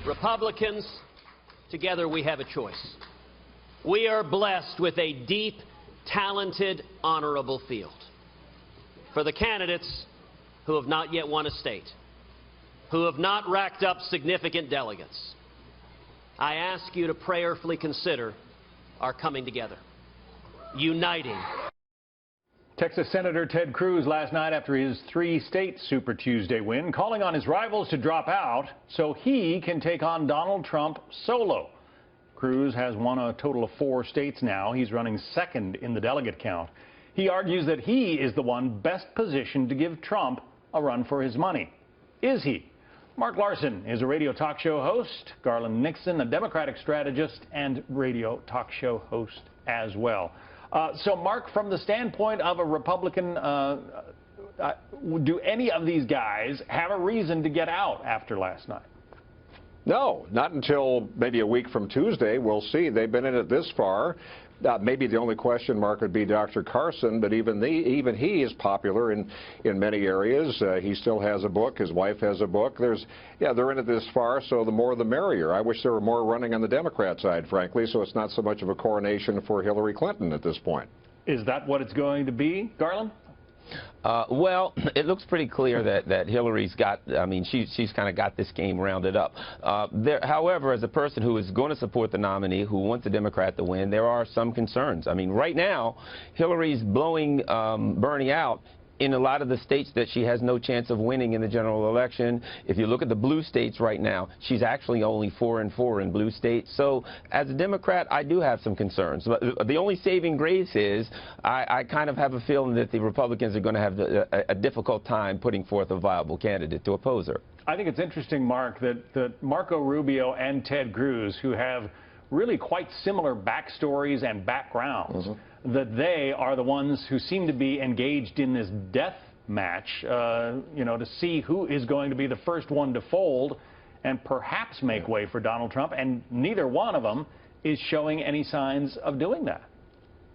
Republicans, together we have a choice. We are blessed with a deep, talented, honorable field. For the candidates who have not yet won a state, who have not racked up significant delegates, I ask you to prayerfully consider our coming together, uniting. Texas Senator Ted Cruz last night after his three-state Super Tuesday win, calling on his rivals to drop out so he can take on Donald Trump solo. Cruz has won a total of 4 states now. He's running second in the delegate count. He argues that he is the one best positioned to give Trump a run for his money. Is he? Mark Larson is a radio talk show host. Garland Nixon, a Democratic strategist and radio talk show host as well. So, Mark, from the standpoint of a Republican, do any of these guys have a reason to get out after last night? No, not until maybe a week from Tuesday. We'll see. They've been in it this far. Maybe the only question mark would be Dr. Carson, but even he is popular in many areas. He still has a book. His wife has a book. They're in it this far, so the more the merrier. I wish there were more running on the Democrat side, frankly, so it's not so much of a coronation for Hillary Clinton at this point. Is that what it's going to be, Garland? Well, it looks pretty clear that Hillary's got, I mean, she's kind of got this game rounded up. However, as a person who is going to support the nominee, who wants a Democrat to win, there are some concerns. I mean, right now, Hillary's blowing Bernie out in a lot of the states that she has no chance of winning in the general election. If you look at the blue states right now, she's actually only 4-4 in blue states. So as a Democrat, I do have some concerns. But the only saving grace is I kind of have a feeling that the Republicans are going to have a difficult time putting forth a viable candidate to oppose her. I think it's interesting, Mark, that Marco Rubio and Ted Cruz, who have really quite similar backstories and backgrounds, that they are the ones who seem to be engaged in this death match, to see who is going to be the first one to fold and perhaps make way for Donald Trump. And neither one of them is showing any signs of doing that.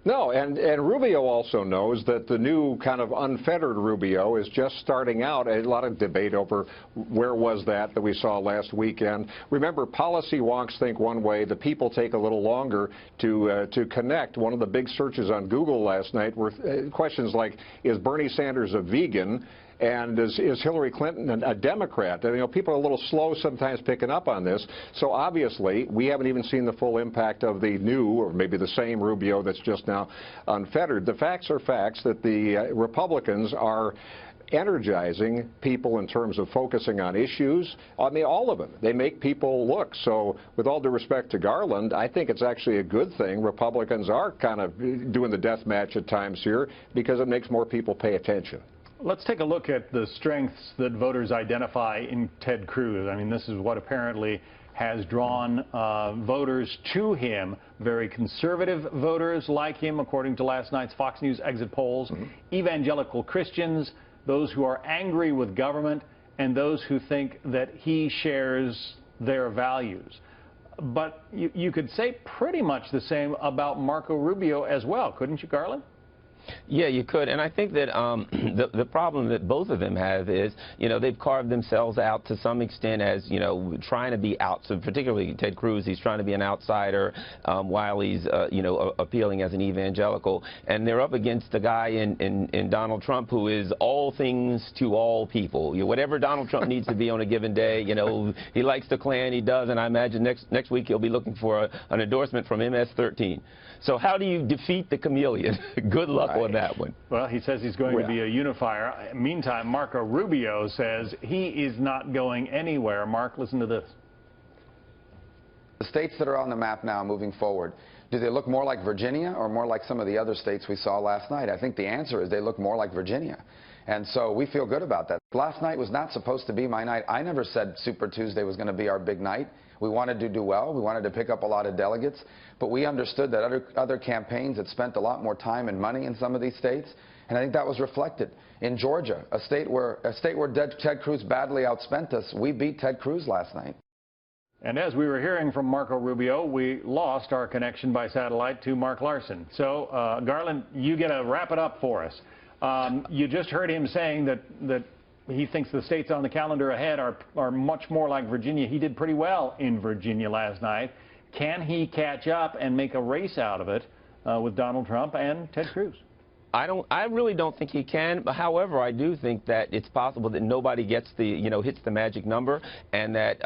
No, and Rubio also knows that the new kind of unfettered Rubio is just starting out. A lot of debate over where was that we saw last weekend. Remember, policy wonks think one way. The people take a little longer to connect. One of the big searches on Google last night were questions like, is Bernie Sanders a vegan? And is Hillary Clinton a Democrat? And, people are a little slow sometimes picking up on this. So obviously, we haven't even seen the full impact of the new, or maybe the same Rubio that's just now unfettered. The facts are facts that the Republicans are energizing people in terms of focusing on issues. I mean, all of them. They make people look. So with all due respect to Garland, I think it's actually a good thing Republicans are kind of doing the death match at times here, because it makes more people pay attention. Let's take a look at the strengths that voters identify in Ted Cruz. I mean, this is what apparently has drawn voters to him. Very conservative voters like him, according to last night's Fox News exit polls. Evangelical Christians, those who are angry with government, and those who think that he shares their values. But you could say pretty much the same about Marco Rubio as well, couldn't you, Garland? Yeah, you could. And I think that the problem that both of them have is, they've carved themselves out to some extent as, trying to be out. So particularly Ted Cruz, he's trying to be an outsider while he's, appealing as an evangelical. And they're up against a guy in Donald Trump who is all things to all people. Whatever Donald Trump needs to be on a given day, he likes the Klan, he does. And I imagine next week he'll be looking for an endorsement from MS-13. So how do you defeat the chameleon? Good luck on that one. Well, he says he's going to be a unifier. Meantime, Marco Rubio says he is not going anywhere. Mark, listen to this. The states that are on the map now moving forward, do they look more like Virginia or more like some of the other states we saw last night? I think the answer is they look more like Virginia. And so we feel good about that. Last night was not supposed to be my night. I never said Super Tuesday was going to be our big night. We wanted to do well. We wanted to pick up a lot of delegates. But we understood that other campaigns had spent a lot more time and money in some of these states. And I think that was reflected. In Georgia, a state where Ted Cruz badly outspent us, we beat Ted Cruz last night. And as we were hearing from Marco Rubio, we lost our connection by satellite to Mark Larson. So, Garland, you get to wrap it up for us. You just heard him saying that he thinks the states on the calendar ahead are much more like Virginia. He did pretty well in Virginia last night. Can he catch up and make a race out of it with Donald Trump and Ted Cruz? I really don't think he can. However, I do think that it's possible that nobody gets hits the magic number, and that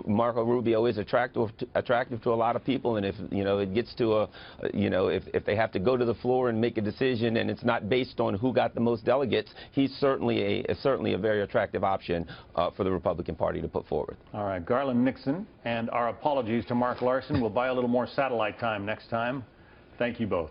Marco Rubio is attractive to a lot of people. And if it gets to if they have to go to the floor and make a decision, and it's not based on who got the most delegates, he's certainly a very attractive option for the Republican Party to put forward. All right, Garland Nixon, and our apologies to Mark Larson. We'll buy a little more satellite time next time. Thank you both.